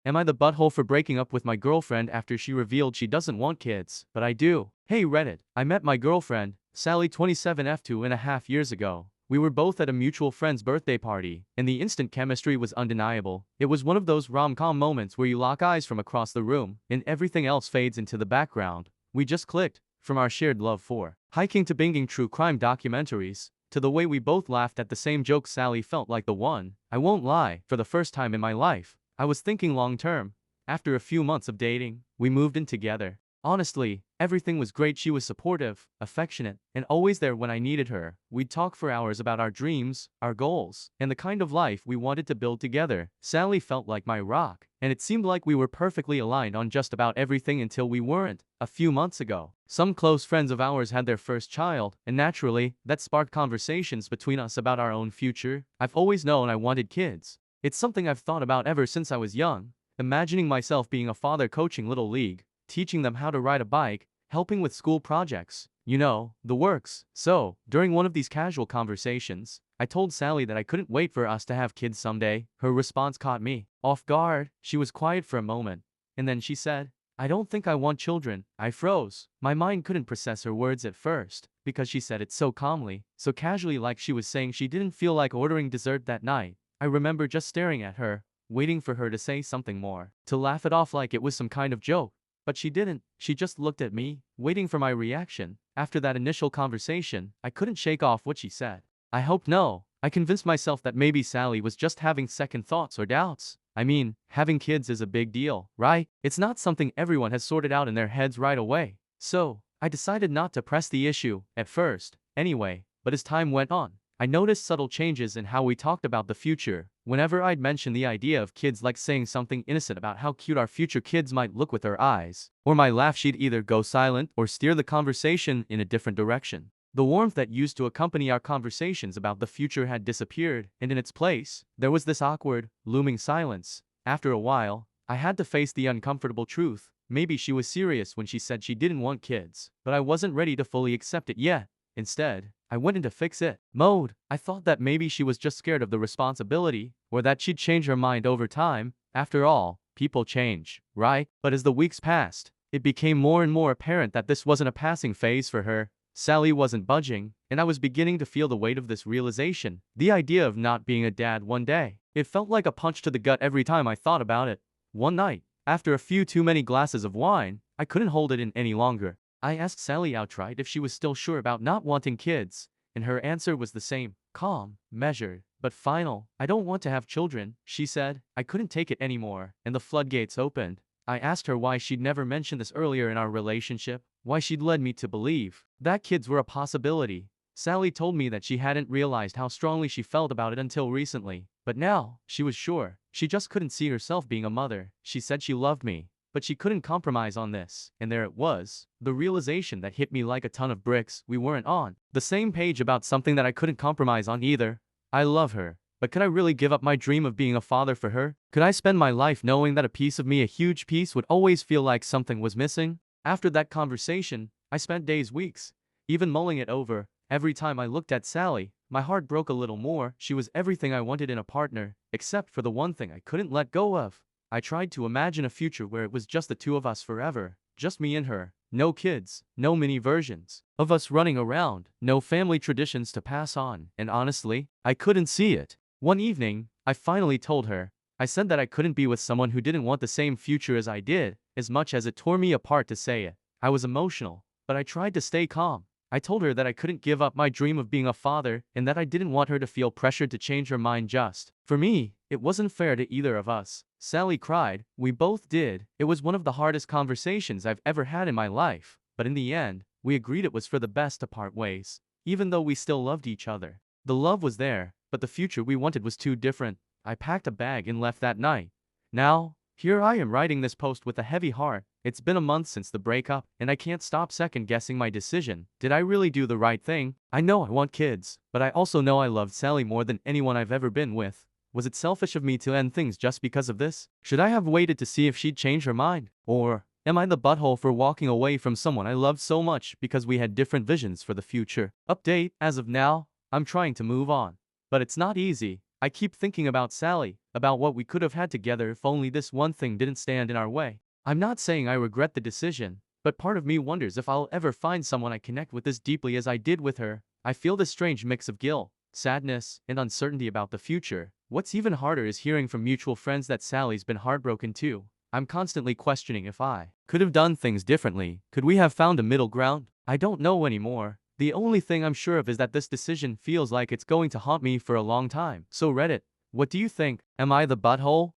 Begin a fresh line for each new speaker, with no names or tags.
Am I the butthole for breaking up with my girlfriend after she revealed she doesn't want kids? But I do. Hey Reddit, I met my girlfriend, Sally 27F 2.5 years ago. We were both at a mutual friend's birthday party, and the instant chemistry was undeniable. It was one of those rom-com moments where you lock eyes from across the room, and everything else fades into the background. We just clicked, from our shared love for hiking to binging true crime documentaries, to the way we both laughed at the same jokes. Sally felt like the one. I won't lie, for the first time in my life, I was thinking long-term. After a few months of dating, we moved in together. Honestly, everything was great. She was supportive, affectionate, and always there when I needed her. We'd talk for hours about our dreams, our goals, and the kind of life we wanted to build together. Sally felt like my rock, and it seemed like we were perfectly aligned on just about everything until we weren't. A few months ago, some close friends of ours had their first child, and naturally, that sparked conversations between us about our own future. I've always known I wanted kids. It's something I've thought about ever since I was young, imagining myself being a father, coaching Little League, teaching them how to ride a bike, helping with school projects, you know, the works. So, during one of these casual conversations, I told Sally that I couldn't wait for us to have kids someday. Her response caught me off guard. She was quiet for a moment, and then she said, "I don't think I want children." I froze. My mind couldn't process her words at first, because she said it so calmly, so casually, like she was saying she didn't feel like ordering dessert that night. I remember just staring at her, waiting for her to say something more, to laugh it off like it was some kind of joke. But she didn't. She just looked at me, waiting for my reaction. After that initial conversation, I couldn't shake off what she said. I hoped no. I convinced myself that maybe Sally was just having second thoughts or doubts. I mean, having kids is a big deal, right? It's not something everyone has sorted out in their heads right away. So, I decided not to press the issue, at first, anyway. But as time went on, I noticed subtle changes in how we talked about the future. Whenever I'd mention the idea of kids, like saying something innocent about how cute our future kids might look with her eyes, or my laugh, she'd either go silent or steer the conversation in a different direction. The warmth that used to accompany our conversations about the future had disappeared, and in its place, there was this awkward, looming silence. After a while, I had to face the uncomfortable truth. Maybe she was serious when she said she didn't want kids, but I wasn't ready to fully accept it yet. Instead, I went into fix-it mode. I thought that maybe she was just scared of the responsibility, or that she'd change her mind over time. After all, people change, right? But as the weeks passed, it became more and more apparent that this wasn't a passing phase for her. Sally wasn't budging, and I was beginning to feel the weight of this realization. The idea of not being a dad one day. It felt like a punch to the gut every time I thought about it. One night, after a few too many glasses of wine, I couldn't hold it in any longer. I asked Sally outright if she was still sure about not wanting kids, and her answer was the same, calm, measured, but final. "I don't want to have children," she said. I couldn't take it anymore, and the floodgates opened. I asked her why she'd never mentioned this earlier in our relationship, why she'd led me to believe that kids were a possibility. Sally told me that she hadn't realized how strongly she felt about it until recently, but now, she was sure. She just couldn't see herself being a mother. She said she loved me, but she couldn't compromise on this. And there it was, the realization that hit me like a ton of bricks. We weren't on the same page about something that I couldn't compromise on either. I love her, but could I really give up my dream of being a father for her? Could I spend my life knowing that a piece of me, a huge piece, would always feel like something was missing? After that conversation, I spent days, weeks, even mulling it over. Every time I looked at Sally, my heart broke a little more. She was everything I wanted in a partner, except for the one thing I couldn't let go of. I tried to imagine a future where it was just the two of us forever, just me and her. No kids, no mini versions of us running around, no family traditions to pass on, and honestly, I couldn't see it. One evening, I finally told her. I said that I couldn't be with someone who didn't want the same future as I did, as much as it tore me apart to say it. I was emotional, but I tried to stay calm. I told her that I couldn't give up my dream of being a father, and that I didn't want her to feel pressured to change her mind just for me. It wasn't fair to either of us. Sally cried. We both did. It was one of the hardest conversations I've ever had in my life, but in the end, we agreed it was for the best to part ways, even though we still loved each other. The love was there, but the future we wanted was too different. I packed a bag and left that night. Now, here I am writing this post with a heavy heart. It's been a month since the breakup, and I can't stop second-guessing my decision. Did I really do the right thing? I know I want kids, but I also know I loved Sally more than anyone I've ever been with. Was it selfish of me to end things just because of this? Should I have waited to see if she'd change her mind? Or am I the butthole for walking away from someone I loved so much because we had different visions for the future? Update: as of now, I'm trying to move on. But it's not easy. I keep thinking about Sally, about what we could have had together if only this one thing didn't stand in our way. I'm not saying I regret the decision, but part of me wonders if I'll ever find someone I connect with as deeply as I did with her. I feel this strange mix of guilt, sadness, and uncertainty about the future. What's even harder is hearing from mutual friends that Sally's been heartbroken too. I'm constantly questioning if I could have done things differently. Could we have found a middle ground? I don't know anymore. The only thing I'm sure of is that this decision feels like it's going to haunt me for a long time. So Reddit, what do you think? Am I the butthole?